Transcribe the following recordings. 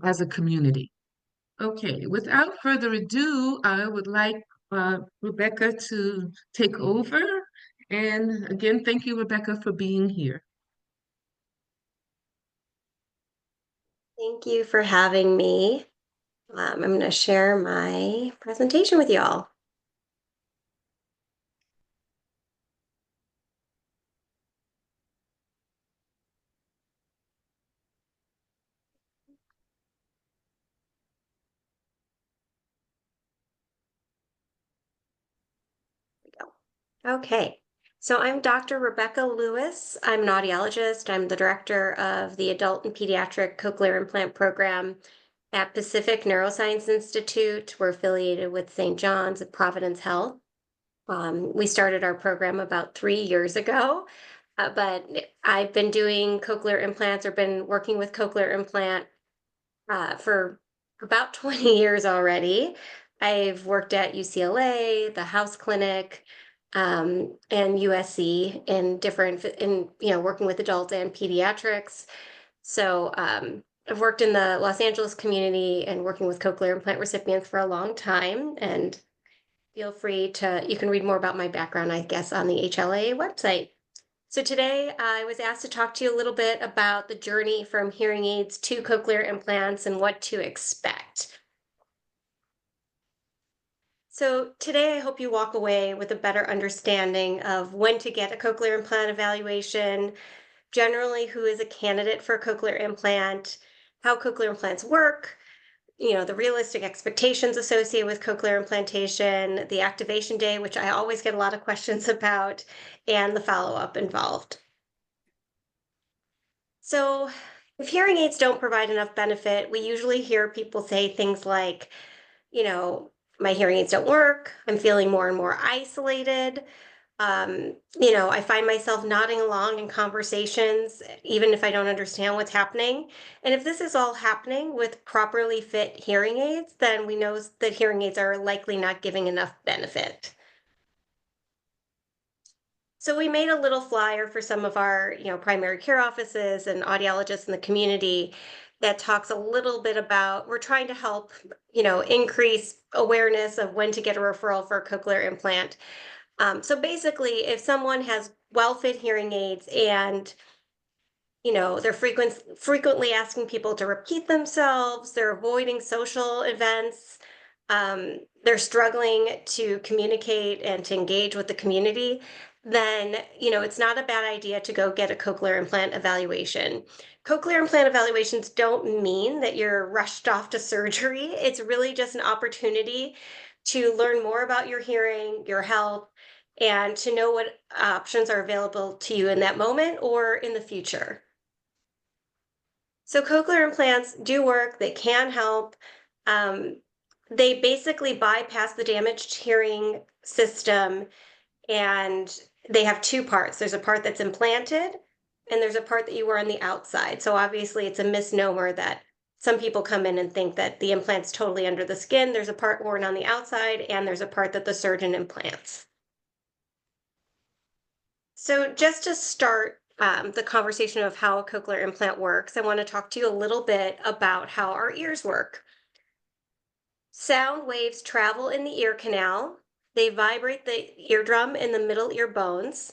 as a community. Okay, without further ado, I would like Rebecca to take over. And again, thank you, Rebecca, for being here. Thank you for having me. I'm going to share my presentation with y'all. Okay, so I'm Dr. Rebecca Lewis. I'm an audiologist. I'm the director of the Adult and Pediatric Cochlear Implant Program at Pacific Neuroscience Institute. We're affiliated with St. John's at Providence Health. We started our program about 3 years ago, but I've been doing cochlear implants or been working with cochlear implant for about 20 years already. I've worked at UCLA, the House Clinic, and USC working with adults and pediatrics. So I've worked in the Los Angeles community and working with cochlear implant recipients for a long time. And feel free you can read more about my background, I guess, on the HLA website. So today I was asked to talk to you a little bit about the journey from hearing aids to cochlear implants and what to expect. So today I hope you walk away with a better understanding of when to get a cochlear implant evaluation, generally who is a candidate for a cochlear implant, how cochlear implants work, the realistic expectations associated with cochlear implantation, the activation day, which I always get a lot of questions about, and the follow-up involved. So if hearing aids don't provide enough benefit, we usually hear people say things like, my hearing aids don't work. I'm feeling more and more isolated. I find myself nodding along in conversations, even if I don't understand what's happening. And if this is all happening with properly fit hearing aids, then we know that hearing aids are likely not giving enough benefit. So we made a little flyer for some of our, primary care offices and audiologists in the community that talks a little bit about, we're trying to help, increase awareness of when to get a referral for a cochlear implant. So basically, if someone has well-fit hearing aids and they're frequently asking people to repeat themselves, they're avoiding social events, they're struggling to communicate and to engage with the community, then it's not a bad idea to go get a cochlear implant evaluation. Cochlear implant evaluations don't mean that you're rushed off to surgery. It's really just an opportunity to learn more about your hearing, your health, and to know what options are available to you in that moment or in the future. So cochlear implants do work, they can help. They basically bypass the damaged hearing system, and they have two parts. There's a part that's implanted, and there's a part that you wear on the outside. So obviously it's a misnomer that some people come in and think that the implant's totally under the skin. There's a part worn on the outside, and there's a part that the surgeon implants. So just to start the conversation of how a cochlear implant works, I want to talk to you a little bit about how our ears work. Sound waves travel in the ear canal. They vibrate the eardrum and the middle ear bones,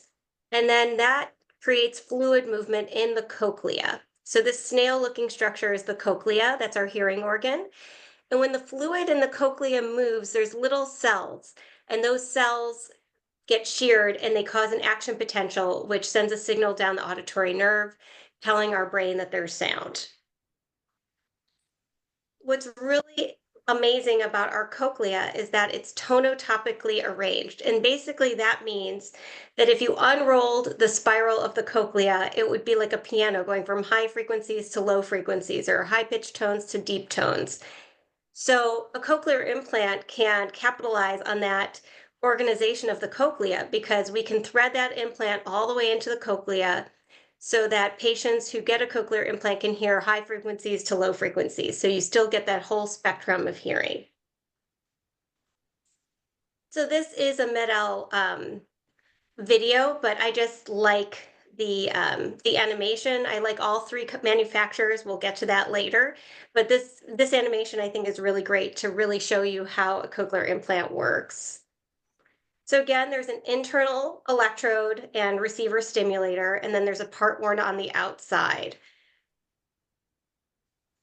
and then that creates fluid movement in the cochlea. So this snail-looking structure is the cochlea, that's our hearing organ. And when the fluid in the cochlea moves, there's little cells, and those cells get sheared and they cause an action potential, which sends a signal down the auditory nerve, telling our brain that there's sound. What's really amazing about our cochlea is that it's tonotopically arranged. And basically that means that if you unrolled the spiral of the cochlea, it would be like a piano going from high frequencies to low frequencies, or high pitched tones to deep tones. So a cochlear implant can capitalize on that organization of the cochlea, because we can thread that implant all the way into the cochlea so that patients who get a cochlear implant can hear high frequencies to low frequencies. So you still get that whole spectrum of hearing. So this is a Med-El video, but I just like the animation. I like all three manufacturers. We'll get to that later, but this animation I think is really great to really show you how a cochlear implant works. So again, there's an internal electrode and receiver stimulator, and then there's a part worn on the outside.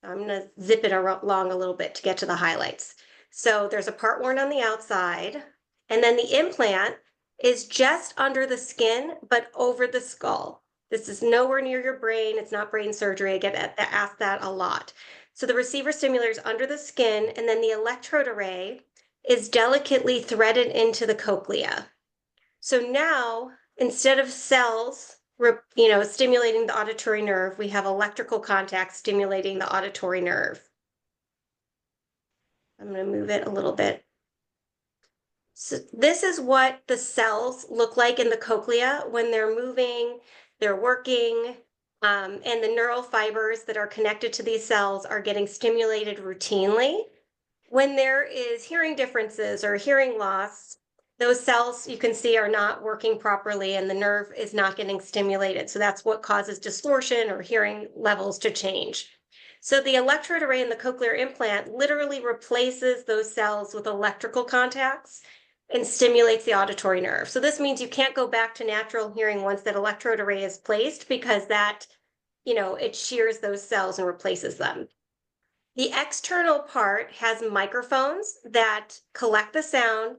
I'm going to zip it along a little bit to get to the highlights. So there's a part worn on the outside, and then the implant is just under the skin, but over the skull. This is nowhere near your brain. It's not brain surgery. I get asked that a lot. So the receiver stimulator is under the skin, and then the electrode array is delicately threaded into the cochlea. So now, instead of cells, stimulating the auditory nerve, we have electrical contact stimulating the auditory nerve. I'm going to move it a little bit. So this is what the cells look like in the cochlea when they're moving, they're working, and the neural fibers that are connected to these cells are getting stimulated routinely. When there is hearing differences or hearing loss, those cells you can see are not working properly and the nerve is not getting stimulated. So that's what causes distortion or hearing levels to change. So the electrode array in the cochlear implant literally replaces those cells with electrical contacts and stimulates the auditory nerve. So this means you can't go back to natural hearing once that electrode array is placed, because that, it shears those cells and replaces them. The external part has microphones that collect the sound,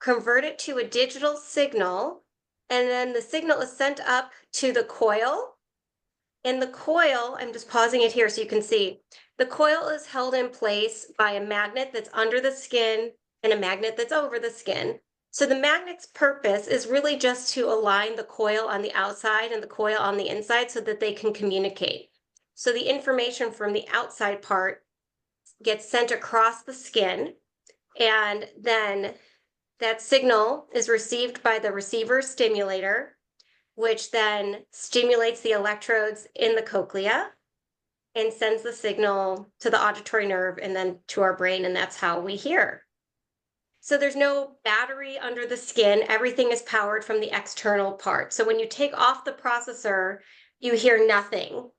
convert it to a digital signal, and then the signal is sent up to the coil. And the coil, I'm just pausing it here so you can see, the coil is held in place by a magnet that's under the skin and a magnet that's over the skin. So the magnet's purpose is really just to align the coil on the outside and the coil on the inside so that they can communicate. So the information from the outside part gets sent across the skin, and then that signal is received by the receiver stimulator, which then stimulates the electrodes in the cochlea and sends the signal to the auditory nerve and then to our brain, and that's how we hear. So there's no battery under the skin. Everything is powered from the external part. So when you take off the processor, you hear nothing.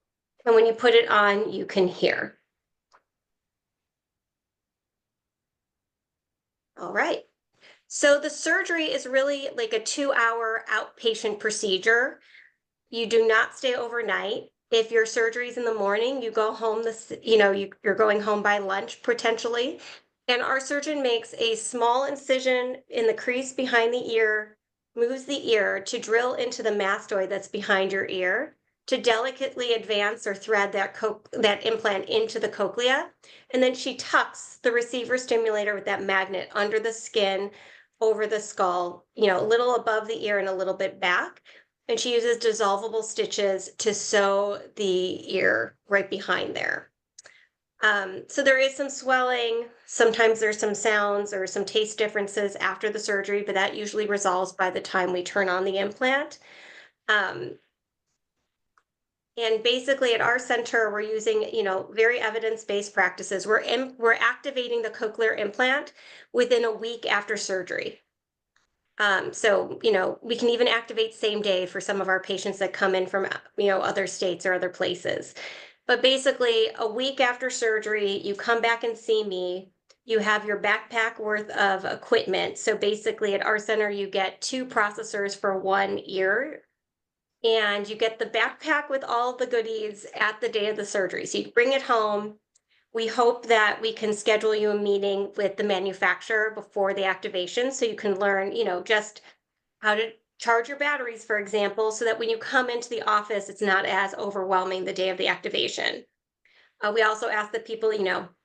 And when you put it on, you can hear. All right. So the surgery is really like a 2-hour outpatient procedure. You do not stay overnight. If your surgery is in the morning, you go home you're going home by lunch potentially. And our surgeon makes a small incision in the crease behind the ear, moves the ear to drill into the mastoid that's behind your ear, to delicately advance or thread that implant into the cochlea. And then she tucks the receiver stimulator with that magnet under the skin, over the skull, a little above the ear and a little bit back. And she uses dissolvable stitches to sew the ear right behind there. So there is some swelling. Sometimes there's some sounds or some taste differences after the surgery, but that usually resolves by the time we turn on the implant. And basically at our center, we're using, very evidence-based practices. We're activating the cochlear implant within a week after surgery. So, we can even activate same day for some of our patients that come in from, other states or other places. But basically a week after surgery, you come back and see me. You have your backpack worth of equipment. So basically at our center, you get 2 processors for 1 ear. And you get the backpack with all the goodies at the day of the surgery. So you bring it home. We hope that we can schedule you a meeting with the manufacturer before the activation so you can learn, just how to charge your batteries, for example, so that when you come into the office, it's not as overwhelming the day of the activation. We also ask that people,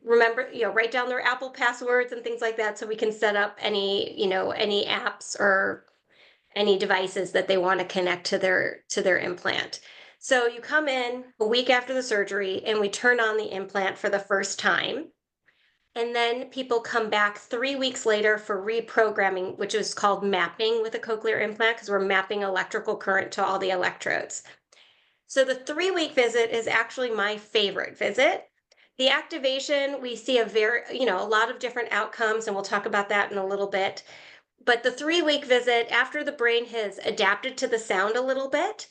remember, write down their Apple passwords and things like that so we can set up any apps or any devices that they want to connect to their implant. So you come in a week after the surgery and we turn on the implant for the first time. And then people come back 3 weeks later for reprogramming, which is called mapping with a cochlear implant, because we're mapping electrical current to all the electrodes. So the 3-week visit is actually my favorite visit. The activation, we see a lot of different outcomes, and we'll talk about that in a little bit. But the 3-week visit, after the brain has adapted to the sound a little bit,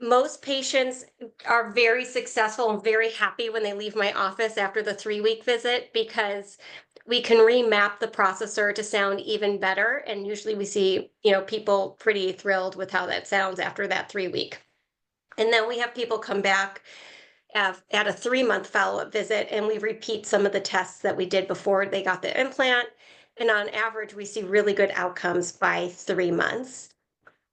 Most patients are very successful and very happy when they leave my office after the 3-week visit because we can remap the processor to sound even better. And usually we see, people pretty thrilled with how that sounds after that 3-week. And then we have people come back at a 3-month follow-up visit, and we repeat some of the tests that we did before they got the implant. And on average, we see really good outcomes by 3 months.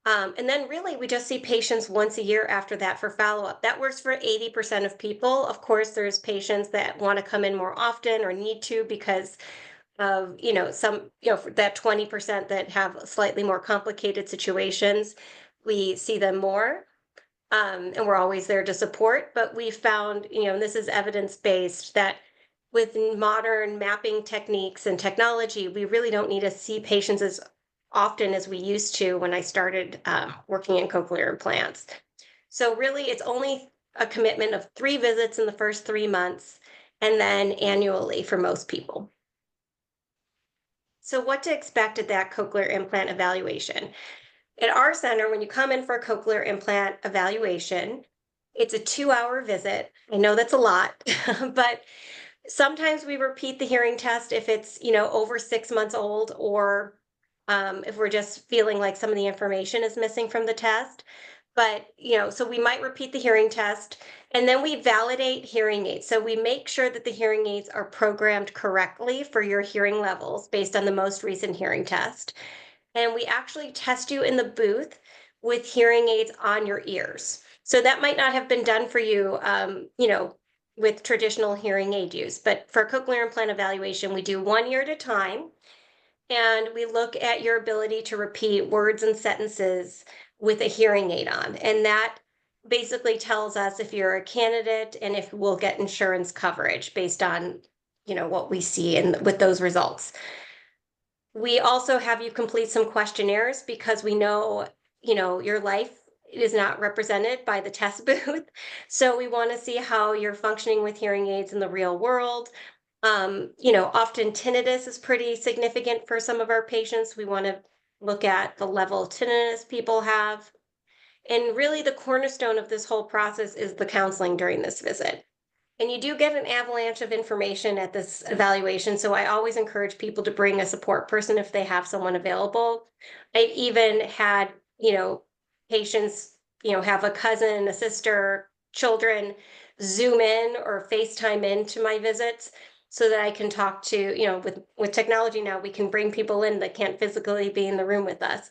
And then really, we just see patients once a year after that for follow-up. That works for 80% of people. Of course, there's patients that want to come in more often or need to because of, for that 20% that have slightly more complicated situations. We see them more. And we're always there to support. But we found, and this is evidence-based, that with modern mapping techniques and technology, we really don't need to see patients as often as we used to when I started working in cochlear implants. So really, it's only a commitment of 3 visits in the first 3 months, and then annually for most people. So what to expect at that cochlear implant evaluation? At our center, when you come in for a cochlear implant evaluation, it's a 2-hour visit. I know that's a lot, but sometimes we repeat the hearing test if it's, over 6 months old, or if we're just feeling like some of the information is missing from the test. But, so we might repeat the hearing test, and then we validate hearing aids. So we make sure that the hearing aids are programmed correctly for your hearing levels based on the most recent hearing test. And we actually test you in the booth with hearing aids on your ears. So that might not have been done for you, with traditional hearing aid use. But for cochlear implant evaluation, we do 1 year at a time, and we look at your ability to repeat words and sentences with a hearing aid on. And that basically tells us if you're a candidate and if we'll get insurance coverage based on, what we see and with those results. We also have you complete some questionnaires because we know, your life is not represented by the test booth. So we want to see how you're functioning with hearing aids in the real world. Often tinnitus is pretty significant for some of our patients. We want to look at the level of tinnitus people have. And really, the cornerstone of this whole process is the counseling during this visit. And you do get an avalanche of information at this evaluation. So I always encourage people to bring a support person if they have someone available. I've even had, patients, have a cousin, a sister, children Zoom in or FaceTime into my visits so that I can talk to, with technology now, we can bring people in that can't physically be in the room with us.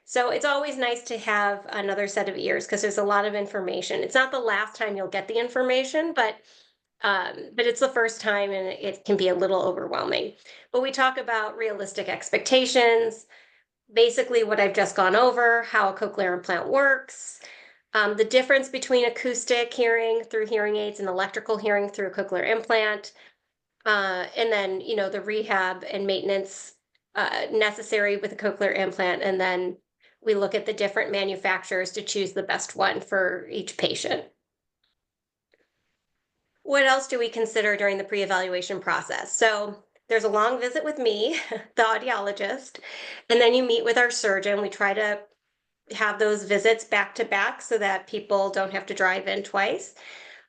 So it's always nice to have another set of ears because there's a lot of information. It's not the last time you'll get the information, but it's the first time and it can be a little overwhelming. But we talk about realistic expectations, basically what I've just gone over, how a cochlear implant works, the difference between acoustic hearing through hearing aids and electrical hearing through a cochlear implant, and then, the rehab and maintenance necessary with a cochlear implant. And then we look at the different manufacturers to choose the best one for each patient. What else do we consider during the pre-evaluation process? So there's a long visit with me, the audiologist, and then you meet with our surgeon. We try to have those visits back to back so that people don't have to drive in twice.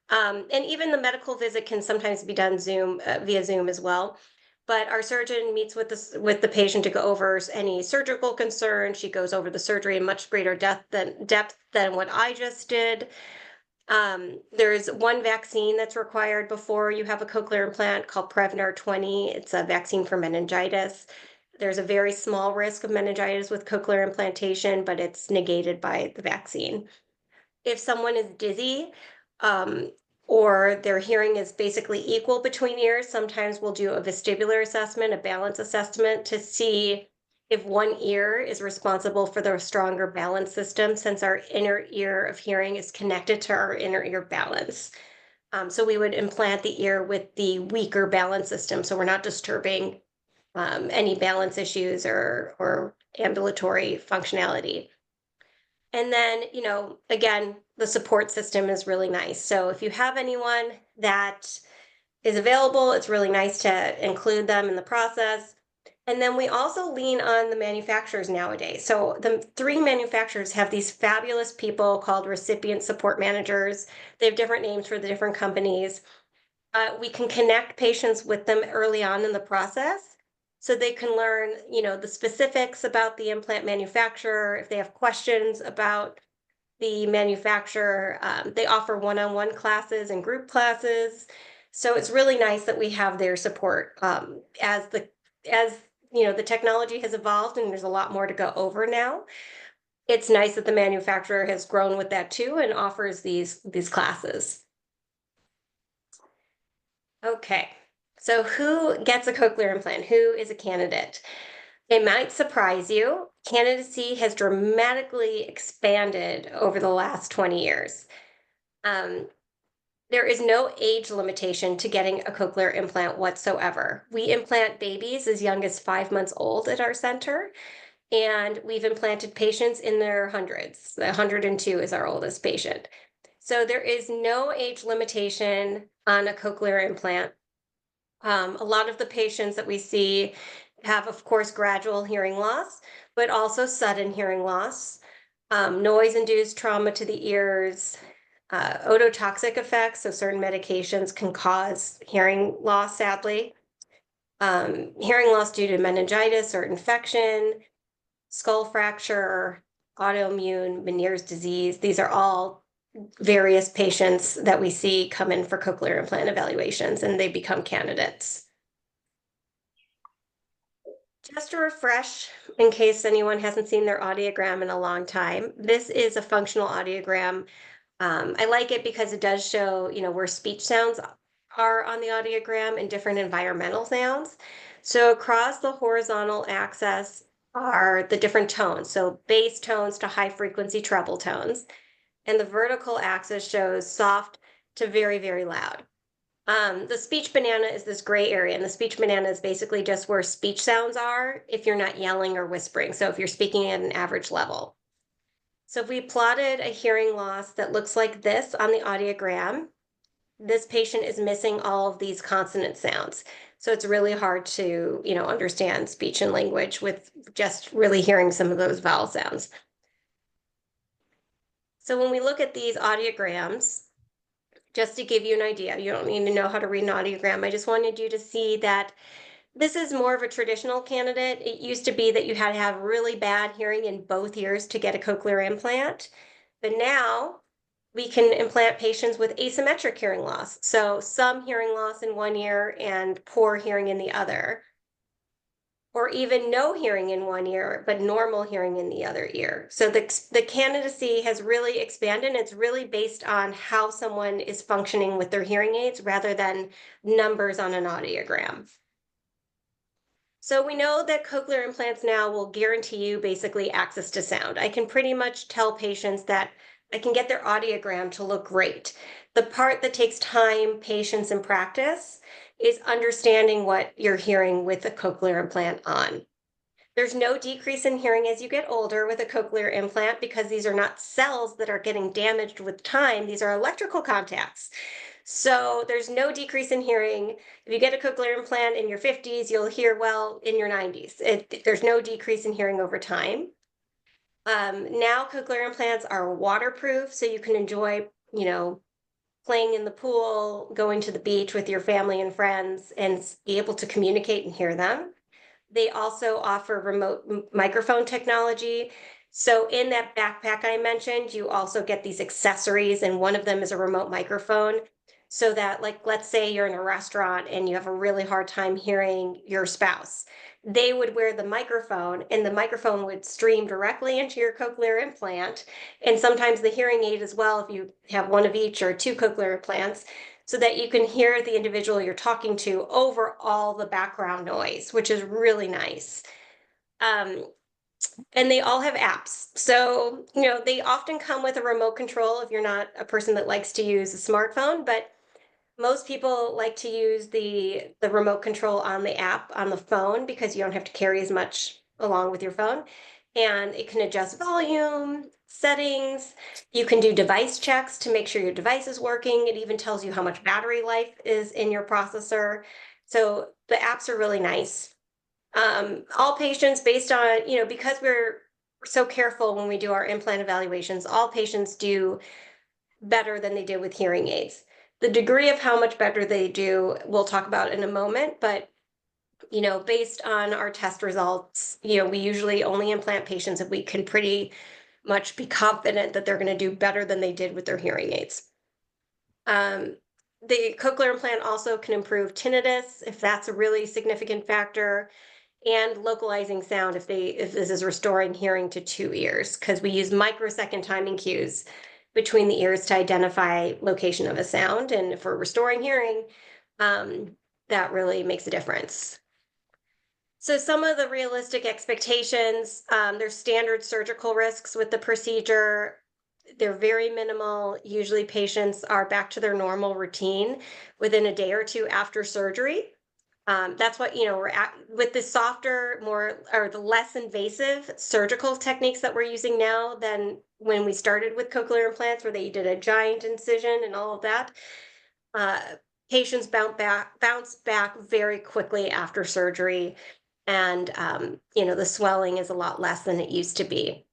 And even the medical visit can sometimes be done via Zoom as well. But our surgeon meets with the patient to go over any surgical concerns. She goes over the surgery in much greater depth than what I just did. There's one vaccine that's required before you have a cochlear implant called Prevnar 20. It's a vaccine for meningitis. There's a very small risk of meningitis with cochlear implantation, but it's negated by the vaccine. If someone is dizzy, or their hearing is basically equal between ears, sometimes we'll do a vestibular assessment, a balance assessment, to see if one ear is responsible for the stronger balance system, since our inner ear of hearing is connected to our inner ear balance. So we would implant the ear with the weaker balance system, so we're not disturbing any balance issues or ambulatory functionality. And then, again, the support system is really nice. So if you have anyone that is available, it's really nice to include them in the process. And then we also lean on the manufacturers nowadays. So the three manufacturers have these fabulous people called recipient support managers. They have different names for the different companies. We can connect patients with them early on in the process so they can learn, the specifics about the implant manufacturer. If they have questions about the manufacturer, they offer one-on-one classes and group classes. So it's really nice that we have their support, as the technology has evolved and there's a lot more to go over now. It's nice that the manufacturer has grown with that too and offers these classes. Okay, so who gets a cochlear implant? Who is a candidate? It might surprise you. Candidacy has dramatically expanded over the last 20 years. Um, there is no age limitation to getting a cochlear implant whatsoever. We implant babies as young as 5 months old at our center, and we've implanted patients in their hundreds. The 102 is our oldest patient. So there is no age limitation on a cochlear implant. A lot of the patients that we see have, of course, gradual hearing loss, but also sudden hearing loss, noise-induced trauma to the ears, ototoxic effects. So certain medications can cause hearing loss, sadly. Hearing loss due to meningitis or infection, skull fracture, autoimmune, Meniere's disease. These are all various patients that we see come in for cochlear implant evaluations, and they become candidates. Just to refresh, in case anyone hasn't seen their audiogram in a long time, this is a functional audiogram. I like it because it does show, where speech sounds are on the audiogram and different environmental sounds. So across the horizontal axis are the different tones, so bass tones to high frequency treble tones. And the vertical axis shows soft to very, very loud. The speech banana is this gray area, and the speech banana is basically just where speech sounds are if you're not yelling or whispering. So if you're speaking at an average level. So if we plotted a hearing loss that looks like this on the audiogram, this patient is missing all of these consonant sounds. So it's really hard to, understand speech and language with just really hearing some of those vowel sounds. So when we look at these audiograms, just to give you an idea, you don't need to know how to read an audiogram. I just wanted you to see that this is more of a traditional candidate. It used to be that you had to have really bad hearing in both ears to get a cochlear implant. But now we can implant patients with asymmetric hearing loss. So some hearing loss in one ear and poor hearing in the other, or even no hearing in one ear, but normal hearing in the other ear. So the candidacy has really expanded. It's really based on how someone is functioning with their hearing aids rather than numbers on an audiogram. So we know that cochlear implants now will guarantee you basically access to sound. I can pretty much tell patients that I can get their audiogram to look great. The part that takes time, patience, and practice is understanding what you're hearing with a cochlear implant on. There's no decrease in hearing as you get older with a cochlear implant because these are not cells that are getting damaged with time. These are electrical contacts. So there's no decrease in hearing. If you get a cochlear implant in your 50s, you'll hear well in your 90s. There's no decrease in hearing over time. Now cochlear implants are waterproof, so you can enjoy, playing in the pool, going to the beach with your family and friends, and be able to communicate and hear them. They also offer remote microphone technology. So in that backpack I mentioned, you also get these accessories, and one of them is a remote microphone. So that, like, let's say you're in a restaurant and you have a really hard time hearing your spouse. They would wear the microphone, and the microphone would stream directly into your cochlear implant. And sometimes the hearing aid as well, if you have one of each or two cochlear implants, so that you can hear the individual you're talking to over all the background noise, which is really nice. And they all have apps. So, they often come with a remote control if you're not a person that likes to use a smartphone, but most people like to use the remote control on the app on the phone because you don't have to carry as much along with your phone. And it can adjust volume, settings. You can do device checks to make sure your device is working. It even tells you how much battery life is in your processor. So the apps are really nice. All patients, based on, because we're so careful when we do our implant evaluations, all patients do better than they did with hearing aids. The degree of how much better they do, we'll talk about in a moment, but based on our test results, we usually only implant patients if we can pretty much be confident that they're going to do better than they did with their hearing aids. Um, the cochlear implant also can improve tinnitus if that's a really significant factor, and localizing sound if this is restoring hearing to two ears, because we use microsecond timing cues between the ears to identify location of a sound, and if we're restoring hearing, that really makes a difference. So some of the realistic expectations, there's standard surgical risks with the procedure. They're very minimal. Usually patients are back to their normal routine within a day or two after surgery. That's what, we're at with the softer, more, or the less invasive surgical techniques that we're using now than when we started with cochlear implants, where they did a giant incision and all of that. Uh, Patients bounce back very quickly after surgery, and the swelling is a lot less than it used to be.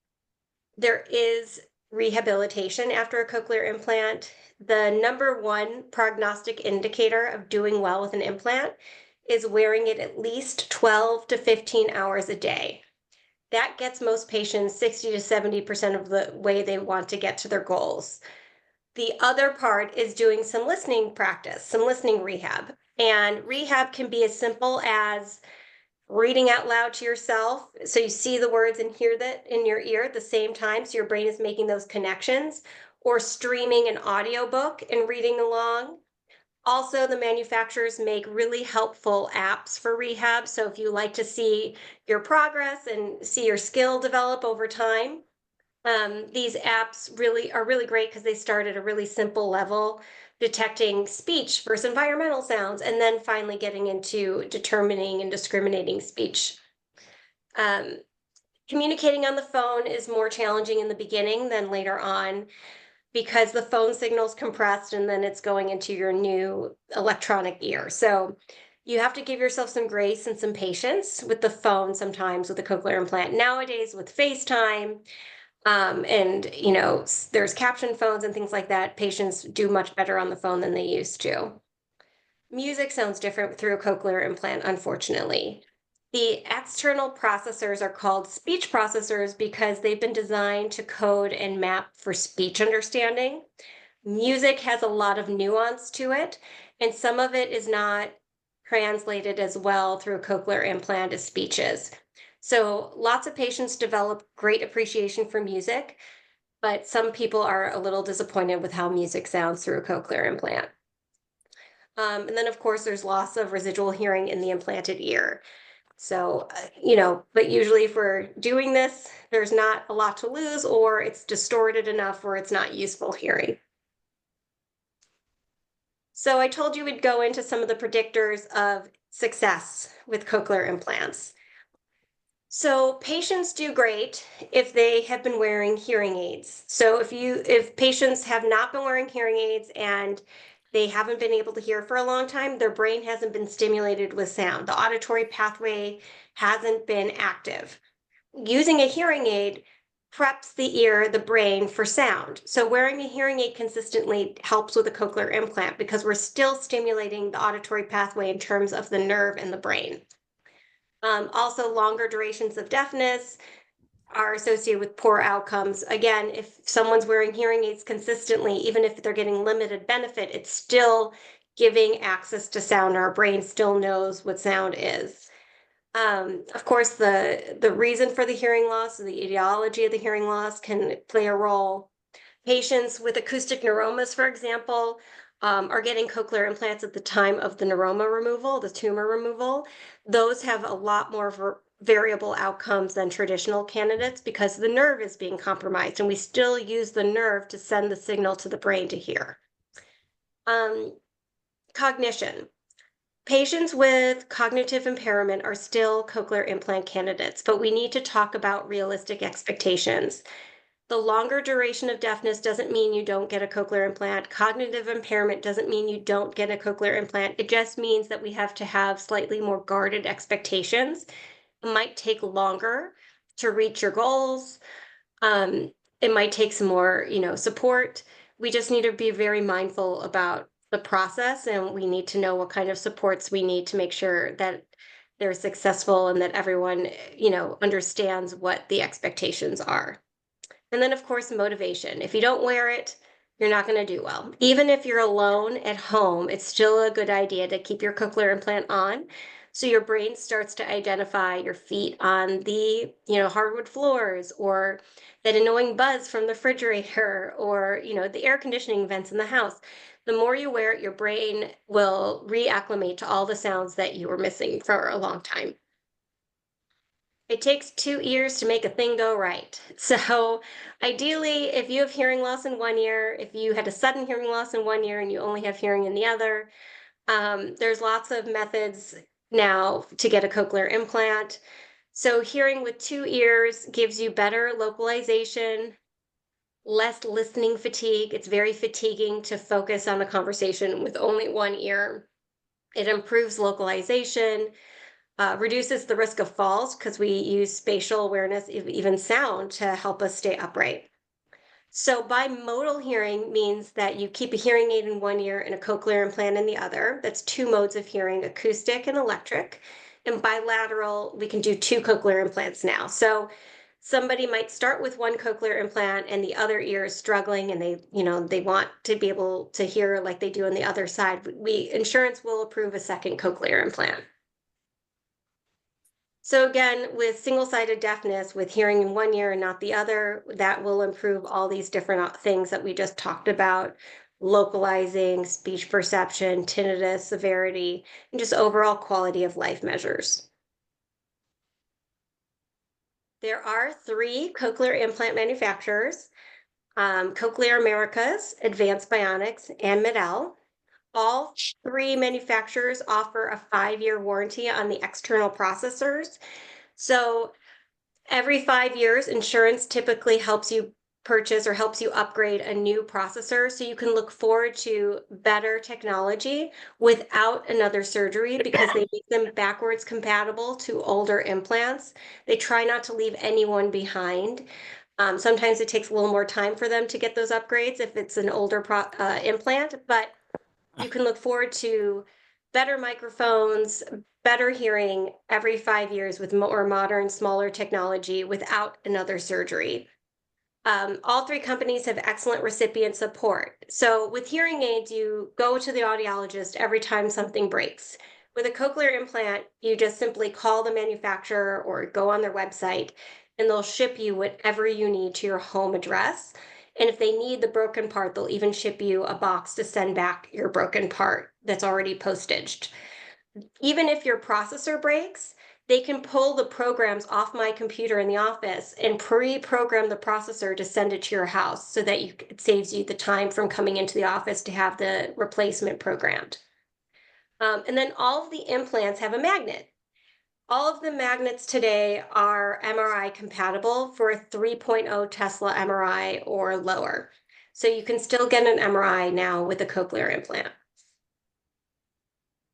There is rehabilitation after a cochlear implant. The number one prognostic indicator of doing well with an implant is wearing it at least 12 to 15 hours a day. That gets most patients 60 to 70% of the way they want to get to their goals. The other part is doing some listening practice, some listening rehab. And rehab can be as simple as reading out loud to yourself, so you see the words and hear that in your ear at the same time, so your brain is making those connections, or streaming an audiobook and reading along. Also, the manufacturers make really helpful apps for rehab, so if you like to see your progress and see your skill develop over time, these apps are really great because they start at a really simple level, detecting speech versus environmental sounds, and then finally getting into determining and discriminating speech. Um, Communicating on the phone is more challenging in the beginning than later on, because the phone signal's compressed and then it's going into your new electronic ear. So you have to give yourself some grace and some patience with the phone sometimes with the cochlear implant. Nowadays, with FaceTime, and there's caption phones and things like that, patients do much better on the phone than they used to. Music sounds different through a cochlear implant, unfortunately. The external processors are called speech processors because they've been designed to code and map for speech understanding. Music has a lot of nuance to it, and some of it is not translated as well through a cochlear implant as speech is. So lots of patients develop great appreciation for music, but some people are a little disappointed with how music sounds through a cochlear implant. And then, of course, there's loss of residual hearing in the implanted ear. So, but usually if we're doing this, there's not a lot to lose, or it's distorted enough where it's not useful hearing. So I told you we'd go into some of the predictors of success with cochlear implants. So patients do great if they have been wearing hearing aids. So if patients have not been wearing hearing aids and they haven't been able to hear for a long time, their brain hasn't been stimulated with sound. The auditory pathway hasn't been active. Using a hearing aid preps the ear, the brain for sound. So wearing a hearing aid consistently helps with a cochlear implant because we're still stimulating the auditory pathway in terms of the nerve and the brain. Also, longer durations of deafness are associated with poor outcomes. Again, if someone's wearing hearing aids consistently, even if they're getting limited benefit, it's still giving access to sound. Our brain still knows what sound is. Of course, the reason for the hearing loss, the etiology of the hearing loss can play a role. Patients with acoustic neuromas, for example, are getting cochlear implants at the time of the neuroma removal, the tumor removal. Those have a lot more variable outcomes than traditional candidates because the nerve is being compromised, and we still use the nerve to send the signal to the brain to hear. Cognition. Patients with cognitive impairment are still cochlear implant candidates, but we need to talk about realistic expectations. The longer duration of deafness doesn't mean you don't get a cochlear implant. Cognitive impairment doesn't mean you don't get a cochlear implant. It just means that we have to have slightly more guarded expectations. It might take longer to reach your goals. Um, it might take some more, support. We just need to be very mindful about the process, and we need to know what kind of supports we need to make sure that they're successful and that everyone, understands what the expectations are. And then, of course, motivation. If you don't wear it, you're not going to do well. Even if you're alone at home, it's still a good idea to keep your cochlear implant on. So your brain starts to identify your feet on the, hardwood floors, or that annoying buzz from the refrigerator, or, the air conditioning vents in the house. The more you wear it, your brain will reacclimate to all the sounds that you were missing for a long time. It takes 2 ears to make a thing go right. So, ideally, if you have hearing loss in one ear, if you had a sudden hearing loss in one ear and you only have hearing in the other, there's lots of methods now to get a cochlear implant. So, hearing with 2 ears gives you better localization, less listening fatigue. It's very fatiguing to focus on a conversation with only one ear. It improves localization, reduces the risk of falls because we use spatial awareness, even sound, to help us stay upright. So, bimodal hearing means that you keep a hearing aid in one ear and a cochlear implant in the other. That's two modes of hearing, acoustic and electric. And bilateral, we can do two cochlear implants now. So, somebody might start with one cochlear implant and the other ear is struggling, and they want to be able to hear like they do on the other side. Insurance will approve a second cochlear implant. So again, with single-sided deafness, with hearing in one ear and not the other, that will improve all these different things that we just talked about: localizing, speech perception, tinnitus severity, and just overall quality of life measures. There are 3 cochlear implant manufacturers: Cochlear Americas, Advanced Bionics, and Medel. All 3 manufacturers offer a 5-year warranty on the external processors. So every 5 years, insurance typically helps you purchase or helps you upgrade a new processor, so you can look forward to better technology without another surgery, because they make them backwards compatible to older implants. They try not to leave anyone behind. Sometimes it takes a little more time for them to get those upgrades if it's an older implant, but you can look forward to better microphones, better hearing every 5 years with more modern, smaller technology without another surgery. All 3 companies have excellent recipient support. So with hearing aids, you go to the audiologist every time something breaks. With a cochlear implant, you just simply call the manufacturer or go on their website, and they'll ship you whatever you need to your home address. And if they need the broken part, they'll even ship you a box to send back your broken part that's already postaged. Even if your processor breaks, they can pull the programs off my computer in the office and pre-program the processor to send it to your house, so that it saves you the time from coming into the office to have the replacement programmed. And then all of the implants have a magnet. All of the magnets today are MRI compatible for a 3.0 Tesla MRI or lower. So you can still get an MRI now with a cochlear implant.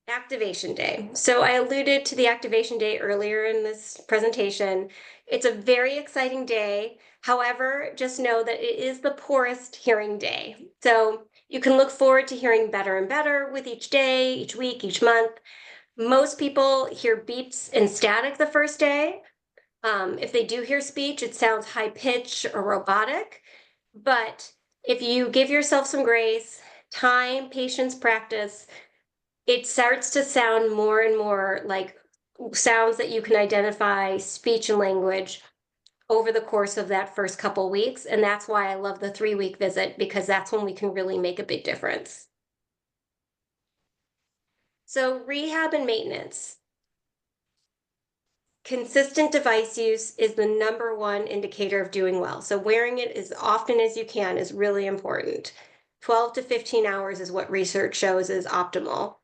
Activation Day. So I alluded to the Activation Day earlier in this presentation. It's a very exciting day. However, just know that it is the poorest hearing day. So you can look forward to hearing better and better with each day, each week, each month. Most people hear beeps and static the first day. If they do hear speech, it sounds high pitched or robotic. But if you give yourself some grace, time, patience, practice, it starts to sound more and more like sounds that you can identify, speech and language, over the course of that first couple weeks. And that's why I love the 3-week visit, because that's when we can really make a big difference. So, rehab and maintenance. Consistent device use is the number one indicator of doing well. So, wearing it as often as you can is really important. 12 to 15 hours is what research shows is optimal.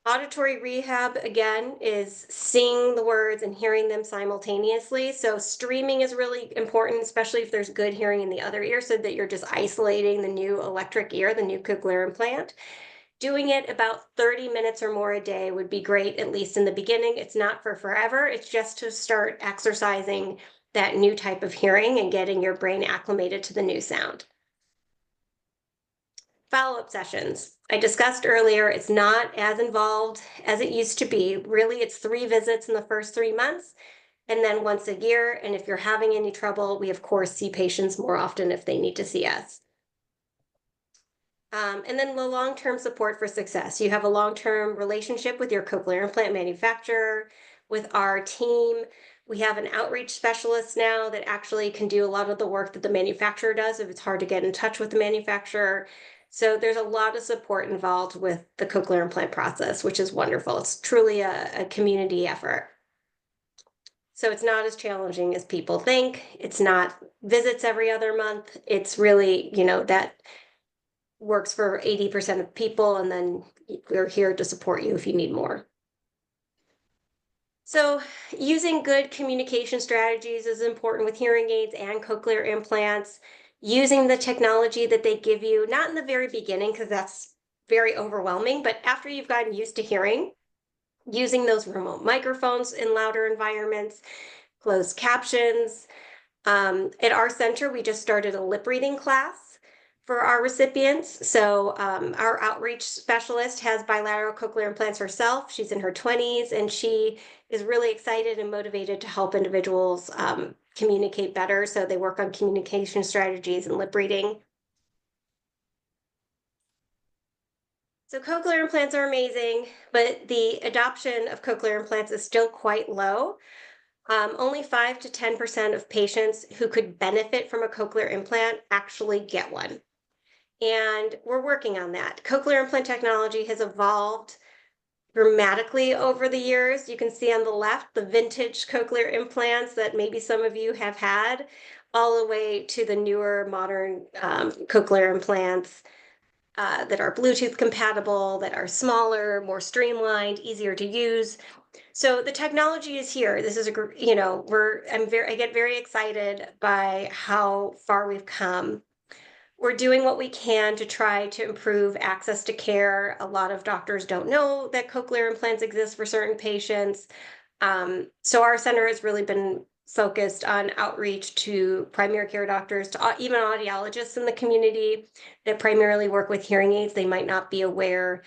Auditory rehab, again, is seeing the words and hearing them simultaneously. So streaming is really important, especially if there's good hearing in the other ear, so that you're just isolating the new electric ear, the new cochlear implant. Doing it about 30 minutes or more a day would be great, at least in the beginning. It's not for forever, it's just to start exercising that new type of hearing and getting your brain acclimated to the new sound. Follow-up sessions. I discussed earlier, it's not as involved as it used to be. Really, it's 3 visits in the first 3 months and then once a year. And if you're having any trouble, we of course see patients more often if they need to see us. And then the long-term support for success. You have a long-term relationship with your cochlear implant manufacturer, with our team. We have an outreach specialist now that actually can do a lot of the work that the manufacturer does if it's hard to get in touch with the manufacturer. So there's a lot of support involved with the cochlear implant process, which is wonderful. It's truly a community effort. So it's not as challenging as people think. It's not visits every other month. It's really, that works for 80% of people, and then we're here to support you if you need more. So using good communication strategies is important with hearing aids and cochlear implants. Using the technology that they give you, not in the very beginning, because that's very overwhelming, but after you've gotten used to hearing, using those remote microphones in louder environments, closed captions. At our center, we just started a lip reading class for our recipients. So our outreach specialist has bilateral cochlear implants herself. She's in her 20s, and she is really excited and motivated to help individuals communicate better. So they work on communication strategies and lip reading. So cochlear implants are amazing, but the adoption of cochlear implants is still quite low. Only 5 to 10% of patients who could benefit from a cochlear implant actually get one. And we're working on that. Cochlear implant technology has evolved dramatically over the years. You can see on the left the vintage cochlear implants that maybe some of you have had, all the way to the newer modern cochlear implants that are Bluetooth compatible, that are smaller, more streamlined, easier to use. So the technology is here. This is I get very excited by how far we've come. We're doing what we can to try to improve access to care. A lot of doctors don't know that cochlear implants exist for certain patients. So our center has really been focused on outreach to primary care doctors, to even audiologists in the community that primarily work with hearing aids. They might not be aware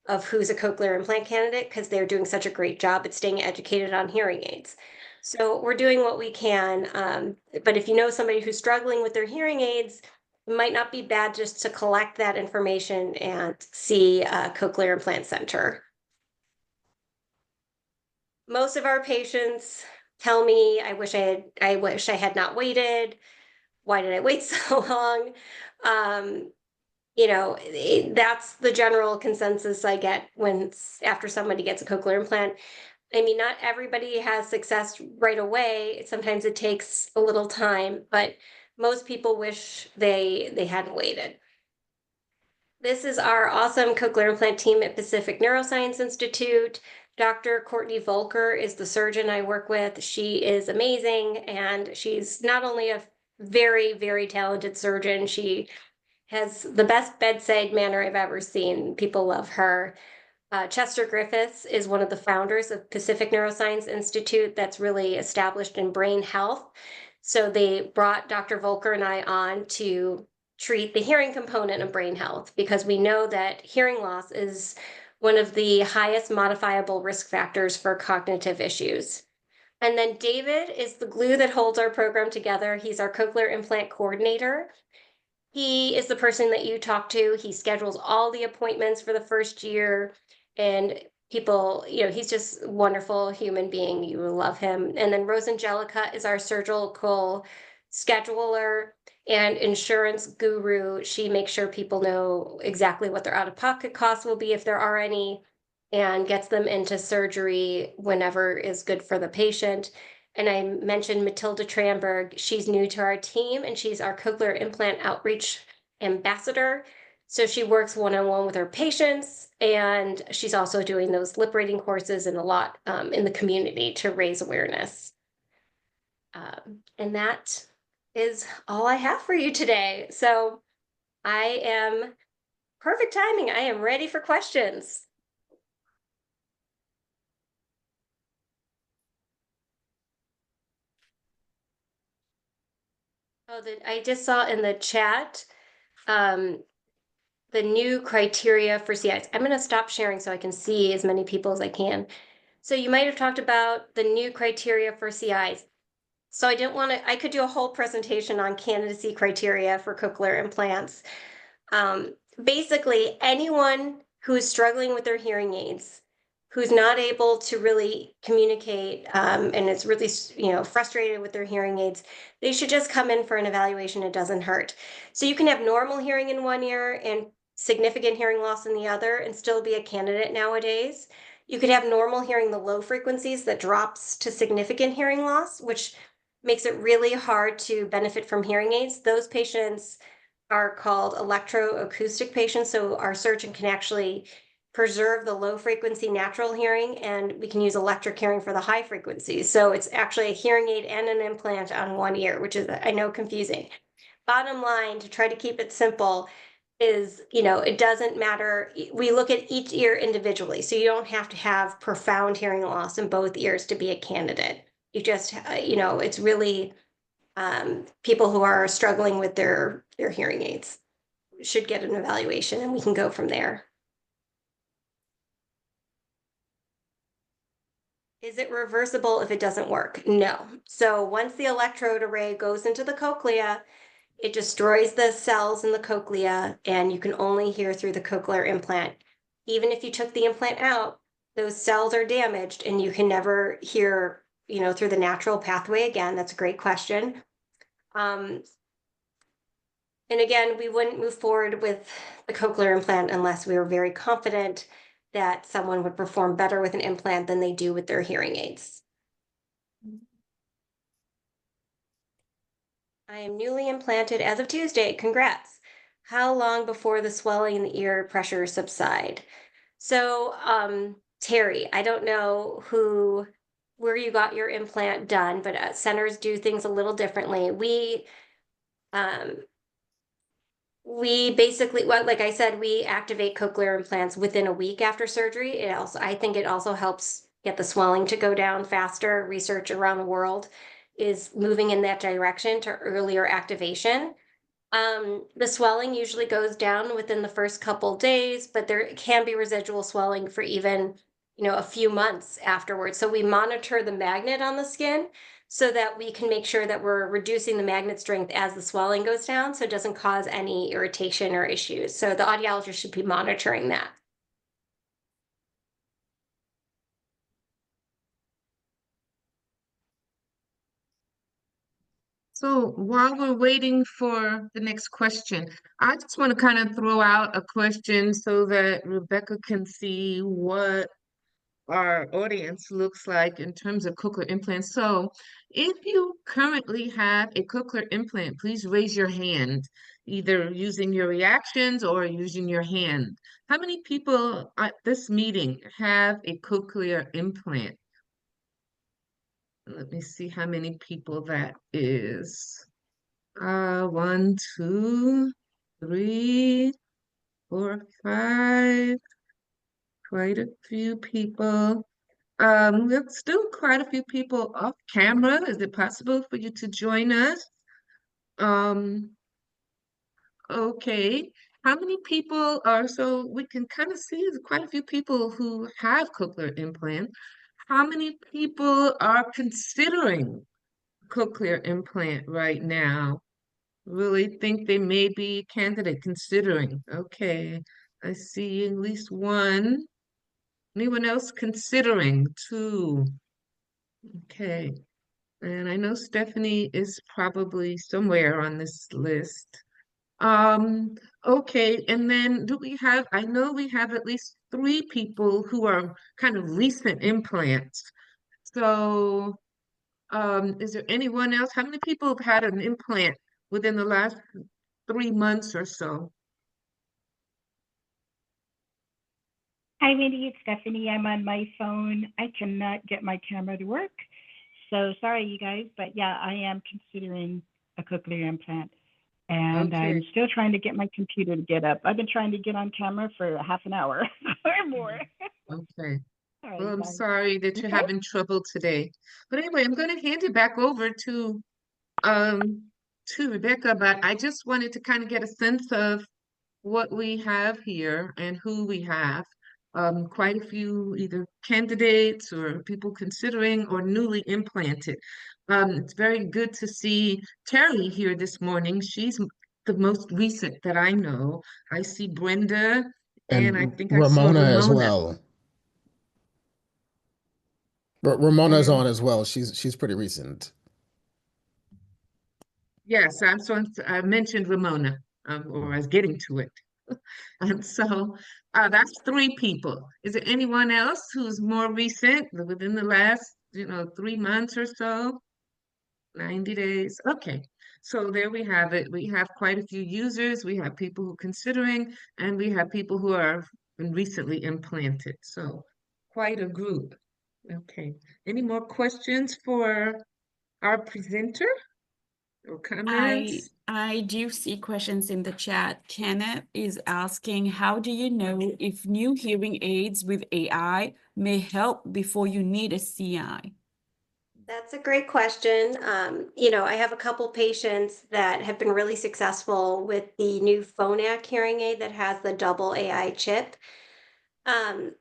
of who's a cochlear implant candidate because they're doing such a great job at staying educated on hearing aids. So we're doing what we can. But if you know somebody who's struggling with their hearing aids, it might not be bad just to collect that information and see a cochlear implant center. Most of our patients tell me, I wish I had not waited. Why did I wait so long? That's the general consensus I get after somebody gets a cochlear implant. I mean, not everybody has success right away. Sometimes it takes a little time, but most people wish they hadn't waited. This is our awesome cochlear implant team at Pacific Neuroscience Institute. Dr. Courtney Volker is the surgeon I work with. She is amazing, and she's not only a very, very talented surgeon, she has the best bedside manner I've ever seen. People love her. Chester Griffiths is one of the founders of Pacific Neuroscience Institute that's really established in brain health. So they brought Dr. Volker and I on to treat the hearing component of brain health because we know that hearing loss is one of the highest modifiable risk factors for cognitive issues. And then David is the glue that holds our program together. He's our cochlear implant coordinator. He is the person that you talk to. He schedules all the appointments for the first year, and people, he's just a wonderful human being. You will love him. And then Rose Angelica is our surgical scheduler and insurance guru. She makes sure people know exactly what their out-of-pocket costs will be if there are any, and gets them into surgery whenever is good for the patient. And I mentioned Matilda Tranberg. She's new to our team, and she's our cochlear implant outreach ambassador. So she works one-on-one with her patients, and she's also doing those lip reading courses and a lot in the community to raise awareness. And that is all I have for you today. So I am perfect timing. I am ready for questions. Oh, I just saw in the chat um, the new criteria for CIs. I'm going to stop sharing so I can see as many people as I can. So you might have talked about the new criteria for CIs. So I didn't want to, I could do a whole presentation on candidacy criteria for cochlear implants. Um, Basically, anyone who is struggling with their hearing aids, who's not able to really communicate, and is really, frustrated with their hearing aids, they should just come in for an evaluation. It doesn't hurt. So you can have normal hearing in one ear and significant hearing loss in the other and still be a candidate nowadays. You could have normal hearing the low frequencies that drops to significant hearing loss, which makes it really hard to benefit from hearing aids. Those patients are called electroacoustic patients. So our surgeon can actually preserve the low frequency natural hearing, and we can use electric hearing for the high frequencies. So it's actually a hearing aid and an implant on one ear, which is, I know, confusing. Bottom line, to try to keep it simple, is, it doesn't matter. We look at each ear individually. So you don't have to have profound hearing loss in both ears to be a candidate. You just, it's really people who are struggling with their hearing aids should get an evaluation, and we can go from there. Is it reversible if it doesn't work? No. So once the electrode array goes into the cochlea, it destroys the cells in the cochlea, and you can only hear through the cochlear implant. Even if you took the implant out, those cells are damaged and you can never hear, through the natural pathway again. That's a great question. Um, And again, we wouldn't move forward with the cochlear implant unless we were very confident that someone would perform better with an implant than they do with their hearing aids. I am newly implanted as of Tuesday. Congrats. How long before the swelling and the ear pressure subside? So, Terry, I don't know where you got your implant done, but centers do things a little differently. Um, we basically, well, like I said, we activate cochlear implants within a week after surgery. I think it also helps get the swelling to go down faster. Research around the world is moving in that direction to earlier activation. The swelling usually goes down within the first couple days, but there can be residual swelling for even, a few months afterwards. So we monitor the magnet on the skin so that we can make sure that we're reducing the magnet strength as the swelling goes down so it doesn't cause any irritation or issues. So the audiologist should be monitoring that. So while we're waiting for the next question, I just want to kind of throw out a question so that Rebecca can see what our audience looks like in terms of cochlear implants. So if you currently have a cochlear implant, please raise your hand, either using your reactions or using your hand. How many people at this meeting have a cochlear implant? Let me see how many people that is. One, two, three, four, five, quite a few people. There's still quite a few people off camera. Is it possible for you to join us? Um, okay. How many people are, so we can kind of see there's quite a few people who have cochlear implant. How many people are considering cochlear implant right now? Really think they may be candidate considering. Okay. I see at least one. Anyone else considering? Two. Okay. And I know Stephanie is probably somewhere on this list. Um, okay, and then do we have, I know we have at least three people who are kind of recent implants. So, is there anyone else? How many people have had an implant within the last 3 months or so? Hi, Wendy. It's Stephanie. I'm on my phone. I cannot get my camera to work. So sorry, you guys. But yeah, I am considering a cochlear implant. And Okay. I'm still trying to get my computer to get up. I've been trying to get on camera for half an hour or more. Mhm. Okay. Sorry, Well, you I'm guys. sorry that you're Okay. having trouble today. But anyway, I'm going to hand it back over um to Rebecca, but I just wanted to kind of get a sense of what we have here and who we have. Quite a few either candidates or people considering or newly implanted. It's very good to see Terry here this morning. She's the most recent that I know. I see Brenda, and I And think I saw Ramona as Ramona. well. Ramona's And on as well. She's pretty recent. yes, I mentioned Ramona, or I was getting to it. And so that's three people. Is there anyone else who's more recent within the last, 3 months or so? 90 days. Okay. So there we have it. We have quite a few users. We have people who are considering, and we have people who are been recently implanted. So quite a group. Okay. Any more questions for our presenter or I comments? I do see questions in the chat. Kenneth is asking, how do you know if new hearing aids with AI may help before you need a CI? That's a great question. I have a couple patients that have been really successful with the new Phonak hearing aid that has the double AI chip. Um,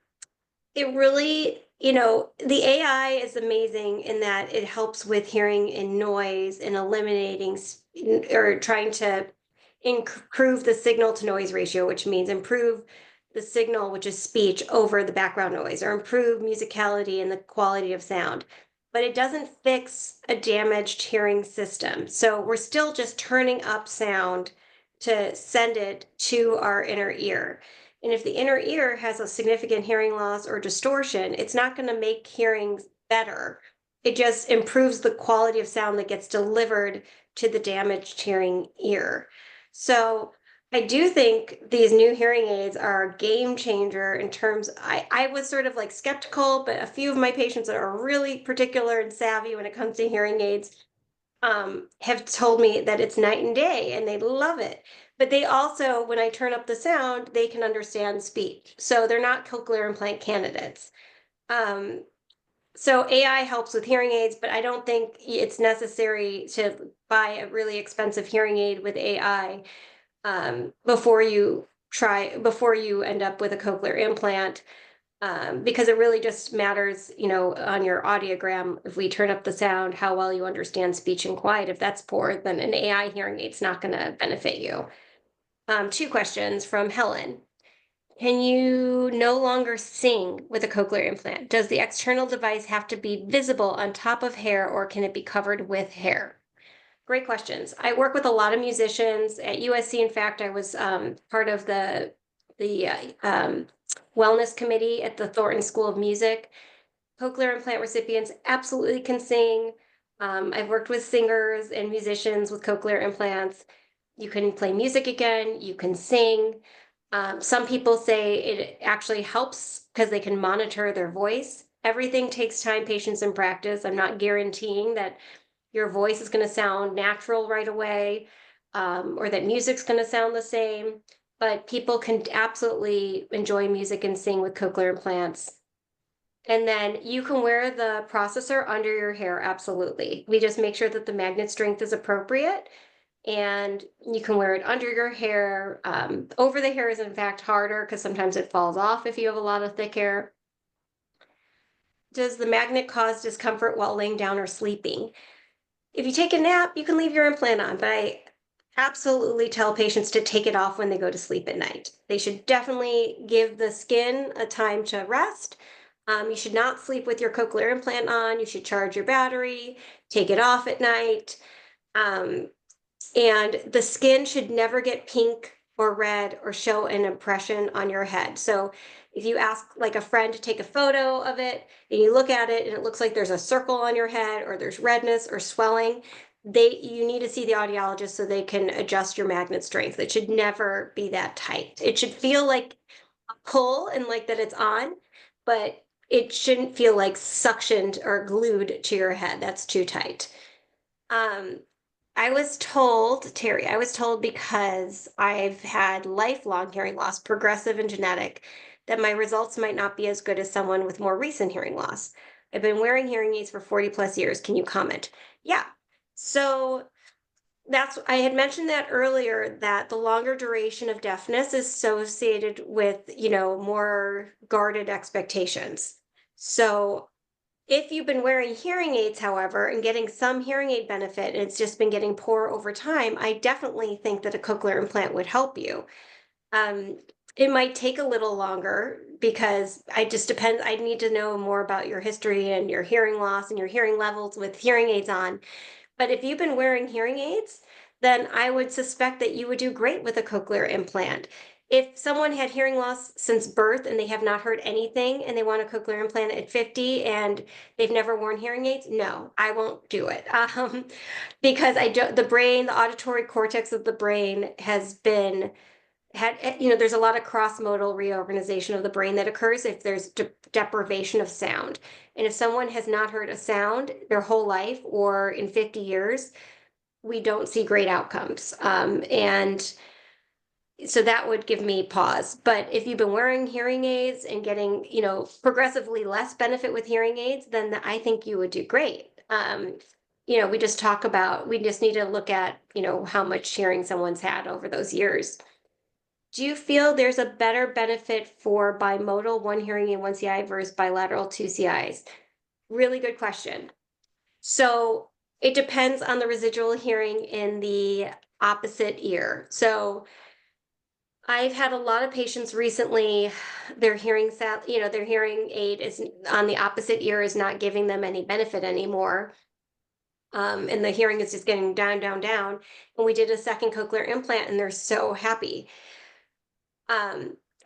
It really, the AI is amazing in that it helps with hearing and noise and eliminating or trying to improve the signal to noise ratio, which means improve the signal, which is speech, over the background noise, or improve musicality and the quality of sound. But it doesn't fix a damaged hearing system. So we're still just turning up sound to send it to our inner ear. And if the inner ear has a significant hearing loss or distortion, it's not going to make hearing better. It just improves the quality of sound that gets delivered to the damaged hearing ear. So I do think these new hearing aids are a game changer in terms. I was sort of like skeptical, but a few of my patients that are really particular and savvy when it comes to hearing aids have told me that it's night and day and they love it. But they also, when I turn up the sound, they can understand speech. So they're not cochlear implant candidates. Um, so AI helps with hearing aids, but I don't think it's necessary to buy a really expensive hearing aid with AI before you end up with a cochlear implant, because it really just matters, on your audiogram. If we turn up the sound, how well you understand speech and quiet. If that's poor, then an AI hearing aid's not going to benefit you. Two questions from Helen. Can you no longer sing with a cochlear implant? Does the external device have to be visible on top of hair, or can it be covered with hair? Great questions. I work with a lot of musicians at USC. In fact, I was part of the wellness committee at the Thornton School of Music. Cochlear implant recipients absolutely can sing. I've worked with singers and musicians with cochlear implants. You can play music again, you can sing. Some people say it actually helps because they can monitor their voice. Everything takes time, patience, and practice. I'm not guaranteeing that your voice is going to sound natural right away, or that music's going to sound the same. But people can absolutely enjoy music and sing with cochlear implants. And then you can wear the processor under your hair, absolutely. We just make sure that the magnet strength is appropriate, and you can wear it under your hair. Over the hair is in fact harder because sometimes it falls off if you have a lot of thick hair. Does the magnet cause discomfort while laying down or sleeping? If you take a nap, you can leave your implant on, but I absolutely tell patients to take it off when they go to sleep at night. They should definitely give the skin a time to rest. You should not sleep with your cochlear implant on. You should charge your battery, take it off at night. Um, and the skin should never get pink or red or show an impression on your head. So if you ask like a friend to take a photo of it and you look at it and it looks like there's a circle on your head or there's redness or swelling, you need to see the audiologist so they can adjust your magnet strength. It should never be that tight. It should feel like pull and like that it's on, but it shouldn't feel like suctioned or glued to your head. That's too tight. Um, I was told, Terry, I was told because I've had lifelong hearing loss, progressive and genetic, that my results might not be as good as someone with more recent hearing loss. I've been wearing hearing aids for 40 plus years. Can you comment? Yeah. So I had mentioned that earlier, that the longer duration of deafness is associated with, more guarded expectations. So if you've been wearing hearing aids, however, and getting some hearing aid benefit, and it's just been getting poorer over time, I definitely think that a cochlear implant would help you. Um, it might take a little longer because I just depends. I need to know more about your history and your hearing loss and your hearing levels with hearing aids on. But if you've been wearing hearing aids, then I would suspect that you would do great with a cochlear implant. If someone had hearing loss since birth and they have not heard anything and they want a cochlear implant at 50 and they've never worn hearing aids, no, I won't do it. Because the brain, the auditory cortex of the brain has been there's a lot of cross-modal reorganization of the brain that occurs if there's deprivation of sound. And if someone has not heard a sound their whole life or in 50 years, we don't see great outcomes. And so that would give me pause. But if you've been wearing hearing aids and getting, progressively less benefit with hearing aids, then I think you would do great. We just need to look at, how much hearing someone's had over those years. Do you feel there's a better benefit for bimodal, one hearing aid, one CI versus bilateral, two CIs? Really good question. So it depends on the residual hearing in the opposite ear. So I've had a lot of patients recently, their hearing aid is on the opposite ear is not giving them any benefit anymore. And the hearing is just getting down, down, down. And we did a second cochlear implant and they're so happy.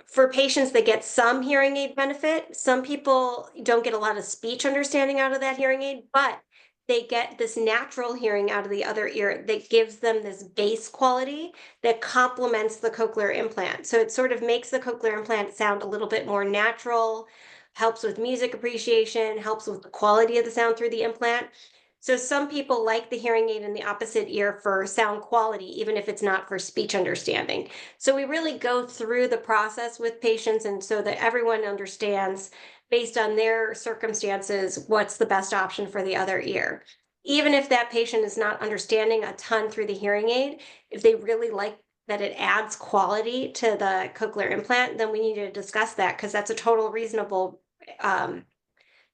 For patients that get some hearing aid benefit, some people don't get a lot of speech understanding out of that hearing aid, but they get this natural hearing out of the other ear that gives them this bass quality that complements the cochlear implant. So it sort of makes the cochlear implant sound a little bit more natural, helps with music appreciation, helps with the quality of the sound through the implant. So some people like the hearing aid in the opposite ear for sound quality, even if it's not for speech understanding. So we really go through the process with patients and so that everyone understands based on their circumstances, what's the best option for the other ear. Even if that patient is not understanding a ton through the hearing aid, if they really like that it adds quality to the cochlear implant, then we need to discuss that because that's a total reasonable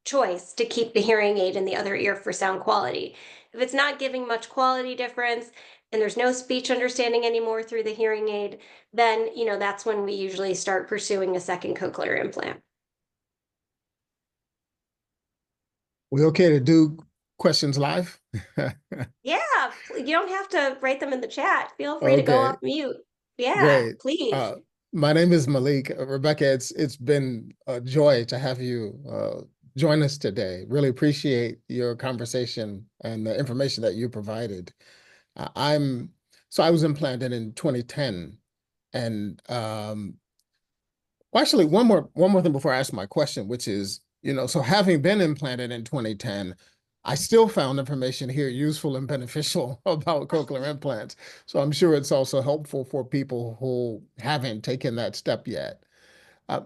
choice to keep the hearing aid in the other ear for sound quality. If it's not giving much quality difference and there's no speech understanding anymore through the hearing aid, then that's when we usually start pursuing a second cochlear implant. We okay to do questions live? Yeah, you don't have to write them in the chat. Feel free to go Okay, off mute. Yeah, great. please. My name is Malik. Rebecca, it's been a joy to have you join us today. Really appreciate your conversation and the information that you provided. I was implanted in 2010, and well, actually, one more thing before I ask my question, which is, so having been implanted in 2010, I still found information here useful and beneficial about cochlear implants. So I'm sure it's also helpful for people who haven't taken that step yet.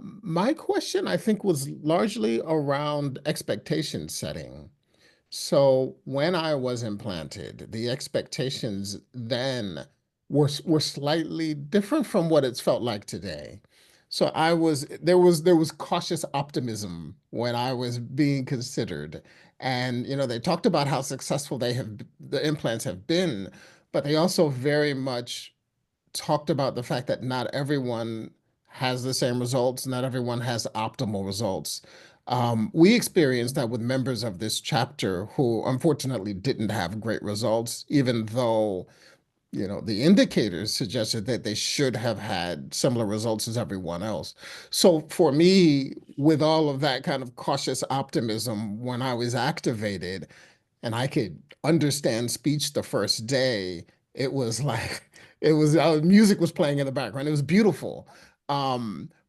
My question, I think, was largely around expectation setting. So when I was implanted, the expectations then were slightly different from what it's felt like today. So there was cautious optimism when I was being considered. And they talked about how successful the implants have been, but they also very much talked about the fact that not everyone has the same results, not everyone has optimal results. We experienced that with members of this chapter who unfortunately didn't have great results, even though, the indicators suggested that they should have had similar results as everyone else. So for me, with all of that kind of cautious optimism, when I was activated, and I could understand speech the first day, it was like music was playing in the background. It was beautiful.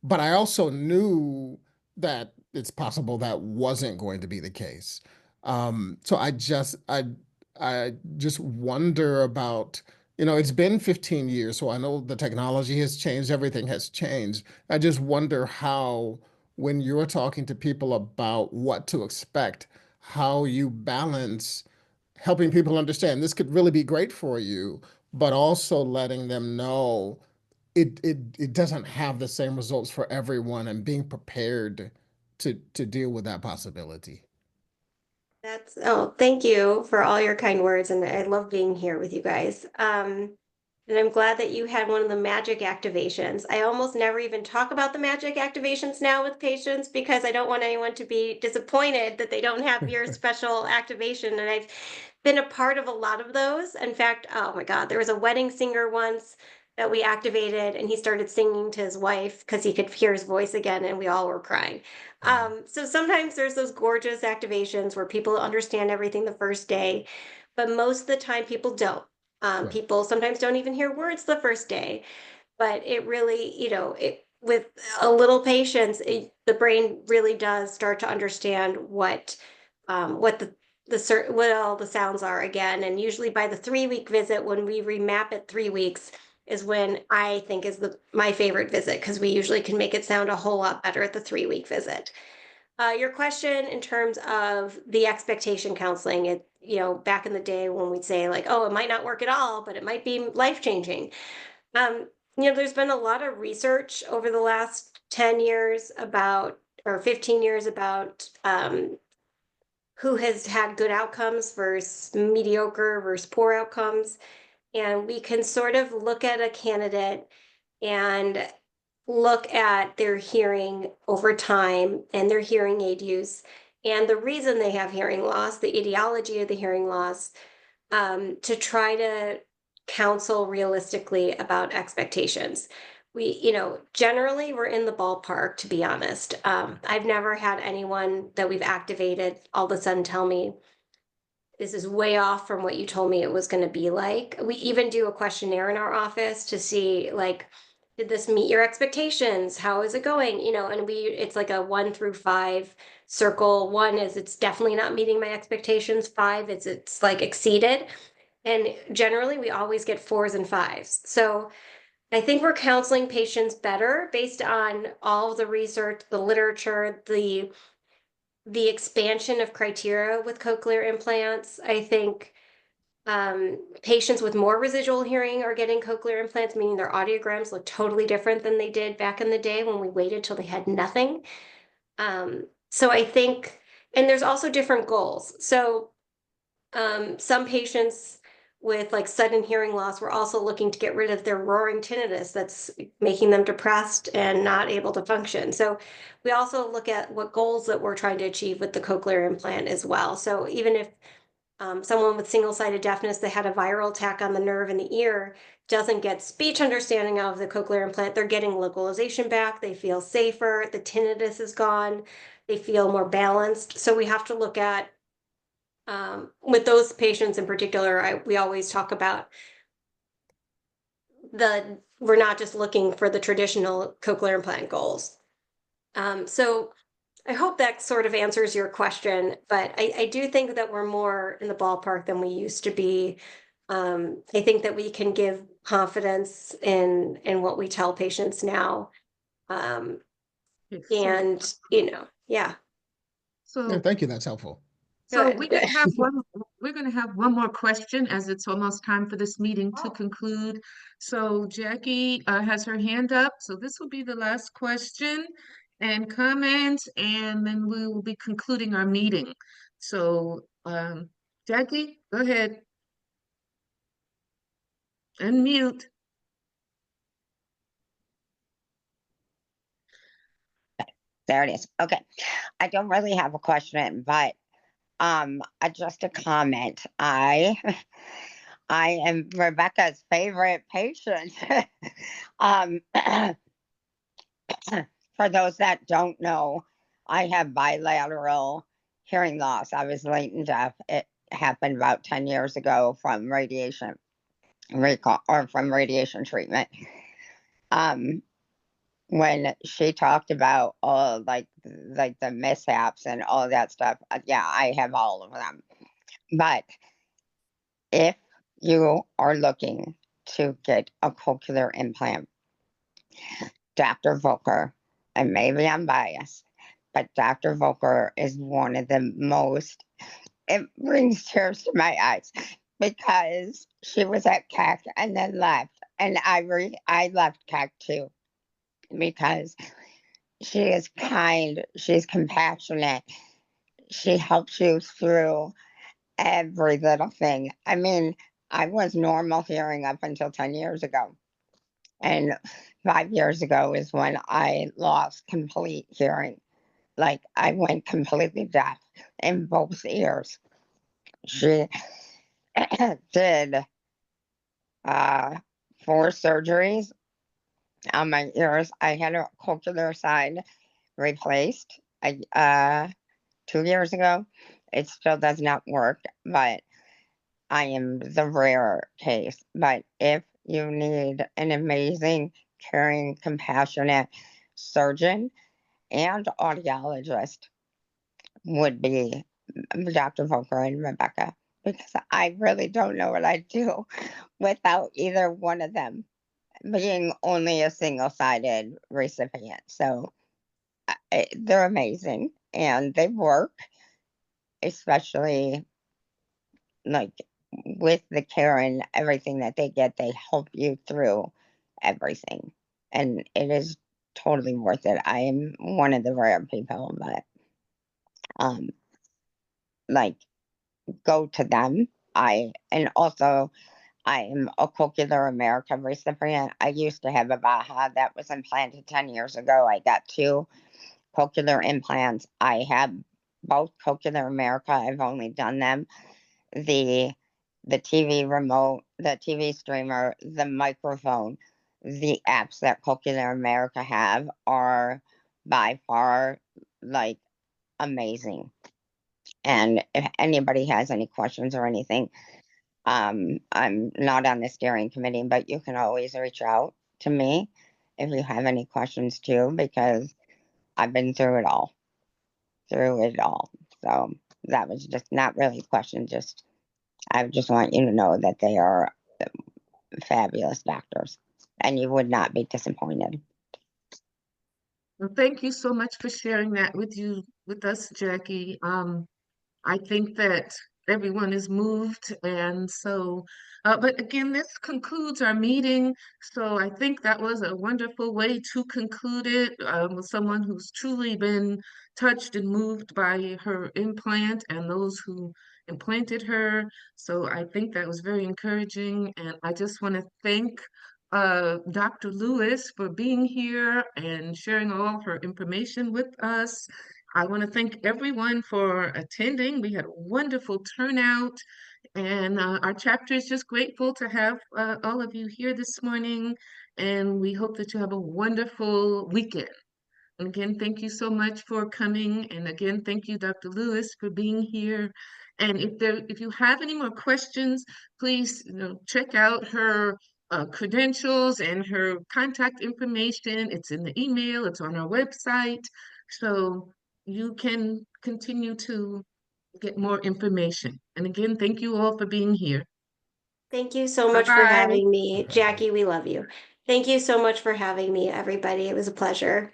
but I also knew that it's possible that wasn't going to be the case. So I just wonder about, it's been 15 years, so I know the technology has changed, everything has changed. I just wonder how, when you're talking to people about what to expect, how you balance helping people understand this could really be great for you, but also letting them know it doesn't have the same results for everyone, and being prepared to deal with that possibility. Thank you for all your kind words, and I love being here with you guys. And I'm glad that you had one of the magic activations. I almost never even talk about the magic activations now with patients because I don't want anyone to be disappointed that they don't have your special activation. And I've been a part of a lot of those. In fact, oh my God, there was a wedding singer once that we activated, and he started singing to his wife because he could hear his voice again, and we all were crying. So sometimes there's those gorgeous activations where people understand everything the first day, but most of the time people don't. Right. People sometimes don't even hear words the first day, but it really, with a little patience, the brain really does start to understand what what all the sounds are again. And usually by the 3 week visit, when we remap at 3 weeks, is when I think is my favorite visit, because we usually can make it sound a whole lot better at the 3 week visit. Your question in terms of the expectation counseling, back in the day when we'd say like, oh, it might not work at all, but it might be life changing. There's been a lot of research over the last 10 years or 15 years about who has had good outcomes versus mediocre versus poor outcomes. And we can sort of look at a candidate and look at their hearing over time and their hearing aid use and the reason they have hearing loss, the etiology of the hearing loss, to try to counsel realistically about expectations. Generally we're in the ballpark, to be honest. I've never had anyone that we've activated all of a sudden tell me, this is way off from what you told me it was going to be like. We even do a questionnaire in our office to see, like, did this meet your expectations? How is it going? And it's like a 1 through 5 circle. 1 is it's definitely not meeting my expectations. 5 is it's like exceeded. And generally we always get 4s and 5s. So I think we're counseling patients better based on all of the research, the literature, the expansion of criteria with cochlear implants. I think patients with more residual hearing are getting cochlear implants, meaning their audiograms look totally different than they did back in the day when we waited till they had nothing. So I think, and there's also different goals. So some patients with like sudden hearing loss, we're also looking to get rid of their roaring tinnitus that's making them depressed and not able to function. So we also look at what goals that we're trying to achieve with the cochlear implant as well. So even if someone with single-sided deafness that had a viral attack on the nerve in the ear doesn't get speech understanding of the cochlear implant, they're getting localization back, they feel safer, the tinnitus is gone, they feel more balanced. So we have to look at, with those patients in particular, we always talk about we're not just looking for the traditional cochlear implant goals. So I hope that sort of answers your question, but I do think that we're more in the ballpark than we used to be. I think that we can give confidence in what we tell patients now. Okay, And, yeah. Yeah, so thank you. That's helpful. So Good. we're going to have one more question, as it's almost time for this meeting to conclude. So Jackie has her hand up. So this will be the last question and comment, and then we will be concluding our meeting. So Jackie, go ahead. Unmute. There it is. Okay. I don't really have a question, but just a comment. I am Rebecca's favorite patient. um for those that don't know, I have bilateral hearing loss. I was latent deaf. It happened about 10 years ago from radiation recall or from radiation treatment. Um when she talked about all like the mishaps and all that stuff. Yeah, I have all of them. But if you are looking to get a cochlear implant, Dr. Volker, and maybe I'm biased, but Dr. Volker is one of the most, it brings tears to my eyes because she was at CAC and then left. And I left CAC too because she is kind, she's compassionate, she helps you through every little thing. I mean, I was normal hearing up until 10 years ago. And 5 years ago is when I lost complete hearing. Like I went completely deaf in both ears. She did 4 surgeries on my ears. I had a cochlear side replaced 2 years ago. It still does not work, but I am the rare case. But if you need an amazing, caring, compassionate surgeon and audiologist, would be Dr. Volker and Rebecca, because I really don't know what I'd do without either one of them, being only a single-sided recipient. So they're amazing and they work, especially like with the care and everything that they get. They help you through everything, and it is totally worth it. I am one of the rare people, but like, go to them. And also I am a Cochlear America recipient. I used to have a Baja that was implanted 10 years ago. I got 2 cochlear implants. I have both Cochlear America. I've only done them. The TV remote, the TV streamer, the microphone, the apps that Cochlear America have are by far like amazing. And if anybody has any questions or anything, I'm not on the steering committee, but you can always reach out to me if you have any questions too, because I've been through it all. So that was just not really a question, just I just want you to know that they are fabulous doctors and you would not be disappointed. Well, thank you so much for sharing that with us, Jackie. I think that everyone is moved, and so, but again, this concludes our meeting. So I think that was a wonderful way to conclude it with someone who's truly been touched and moved by her implant and those who implanted her. So I think that was very encouraging, and I just want to thank Dr. Lewis for being here and sharing all her information with us. I want to thank everyone for attending. We had a wonderful turnout, and our chapter is just grateful to have all of you here this morning. And we hope that you have a wonderful weekend. And again, thank you so much for coming. And again, thank you, Dr. Lewis, for being here. And if you have any more questions, please check out her credentials and her contact information. It's in the email, it's on our website. So you can continue to get more information. And again, thank you all for being here. Thank you so much for Bye-bye. having me. Jackie, we love you. Thank you so much for having me, everybody. It was a pleasure.